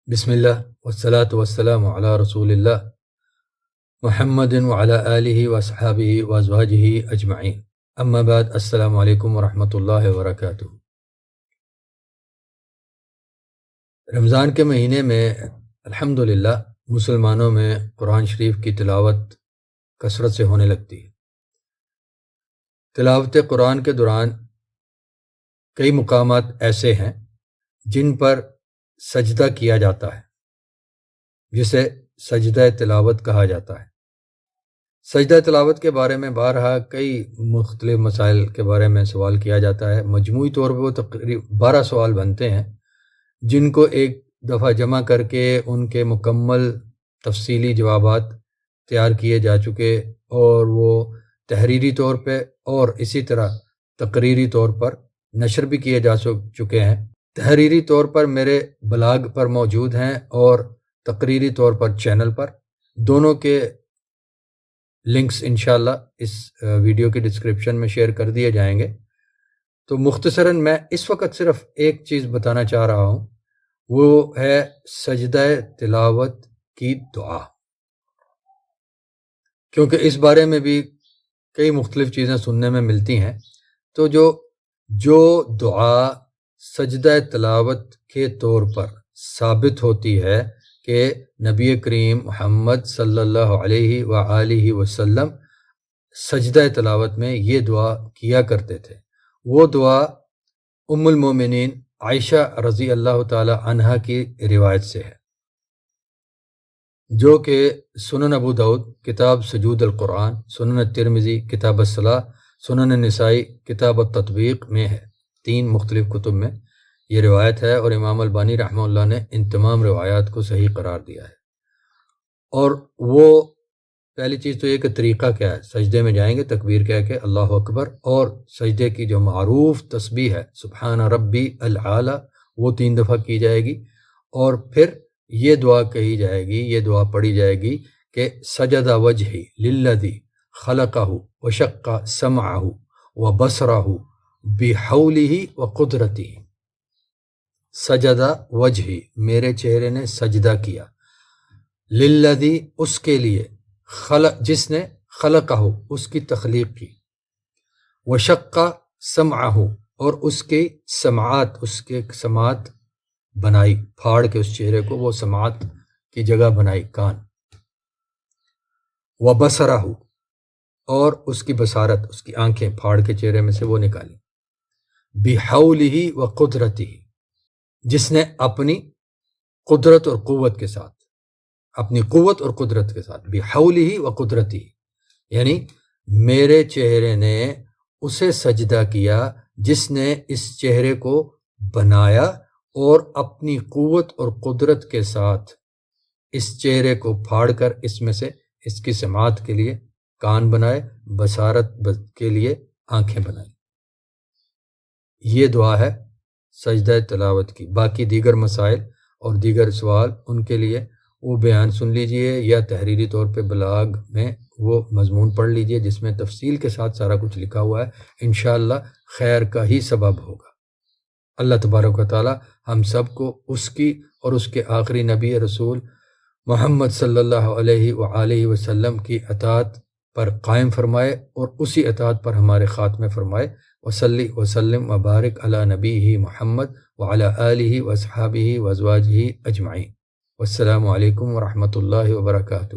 بسم اللہ والصلاة والسلام علی رسول اللہ محمد وعلی آلہ وصحابہ وازواجہ اجمعین، اما بعد، السلام علیکم ورحمۃ اللہ وبرکاتہ۔ رمضان کے مہینے میں الحمدللہ مسلمانوں میں قرآن شریف کی تلاوت کثرت سے ہونے لگتی ہے۔ تلاوت قرآن کے دوران کئی مقامات ایسے ہیں جن پر سجدہ کیا جاتا ہے، جسے سجدہ تلاوت کہا جاتا ہے۔ سجدہ تلاوت کے بارے میں بارہا کئی مختلف مسائل کے بارے میں سوال کیا جاتا ہے۔ مجموعی طور پر وہ تقریباً 12 سوال بنتے ہیں، جن کو ایک دفعہ جمع کر کے ان کے مکمل تفصیلی جوابات تیار کیے جا چکے، اور وہ تحریری طور پہ اور اسی طرح تقریری طور پر نشر بھی کیے جا چکے ہیں۔ تحریری طور پر میرے بلاگ پر موجود ہیں اور تقریری طور پر چینل پر، دونوں کے لنکس انشاءاللہ اس ویڈیو کی ڈسکرپشن میں شیئر کر دیے جائیں گے۔ تو مختصراً میں اس وقت صرف ایک چیز بتانا چاہ رہا ہوں، وہ ہے سجدہ تلاوت کی دعا، کیونکہ اس بارے میں بھی کئی مختلف چیزیں سننے میں ملتی ہیں۔ تو جو دعا سجدہ تلاوت کے طور پر ثابت ہوتی ہے کہ نبی کریم محمد صلی اللہ علیہ وآلہ وسلم سجدہ تلاوت میں یہ دعا کیا کرتے تھے، وہ دعا ام المومنین عائشہ رضی اللہ تعالی عنہا کی روایت سے ہے، جو کہ سنن ابو داؤد کتاب سجود القرآن، سنن الترمذی کتاب الصلاۃ، سنن النسائی کتاب التطبیق میں ہے۔ 3 مختلف کتب میں یہ روایت ہے، اور امام البانی رحمہ اللہ نے ان تمام روایات کو صحیح قرار دیا ہے۔ اور وہ پہلی چیز تو یہ کہ طریقہ کیا ہے، سجدے میں جائیں گے تکبیر کہہ کے اللہ اکبر، اور سجدے کی جو معروف تسبیح ہے سبحان ربی العالی، وہ 3 دفعہ کی جائے گی، اور پھر یہ دعا کہی جائے گی، یہ دعا پڑھی جائے گی کہ سجد وجہی للذی خلقہ وشق سمعہ وبصرہ بحولہ وقدرتہ۔ سجدہ وجہی، میرے چہرے نے سجدہ کیا، للذی، اس کے لیے، جس نے خلقہ، اس کی تخلیق کی، وشق سمعہ، اور اس کی سماعت، اس کے سماعت بنائی، پھاڑ کے اس چہرے کو وہ سماعت کی جگہ بنائی، کان، وبصرہ، اور اس کی بصارت، اس کی آنکھیں پھاڑ کے چہرے میں سے وہ نکالی، بحولہ وقدرتہ، جس نے اپنی قدرت اور قوت کے ساتھ، اپنی قوت اور قدرت کے ساتھ، بحولہ وقدرتہ، یعنی میرے چہرے نے اسے سجدہ کیا جس نے اس چہرے کو بنایا، اور اپنی قوت اور قدرت کے ساتھ اس چہرے کو پھاڑ کر اس میں سے اس کی سماعت کے لیے کان بنائے، بصارت کے لیے آنکھیں بنائی۔ یہ دعا ہے سجدہ تلاوت کی۔ باقی دیگر مسائل اور دیگر سوال ان کے لیے وہ بیان سن لیجئے، یا تحریری طور پہ بلاگ میں وہ مضمون پڑھ لیجئے جس میں تفصیل کے ساتھ سارا کچھ لکھا ہوا ہے، انشاءاللہ خیر کا ہی سبب ہوگا۔ اللہ تبارک و تعالی ہم سب کو اس کی اور اس کے آخری نبی رسول محمد صلی اللہ علیہ وآلہ وسلم کی اطاعت پر قائم فرمائے، اور اسی اطاعت پر ہمارے خاتمے فرمائے۔ وصلی وسلم وبارک علی نبیہ محمد وعلی آلہ واصحابہ وازواجہ اجمعین۔ والسلام علیکم ورحمۃ اللہ وبرکاتہ۔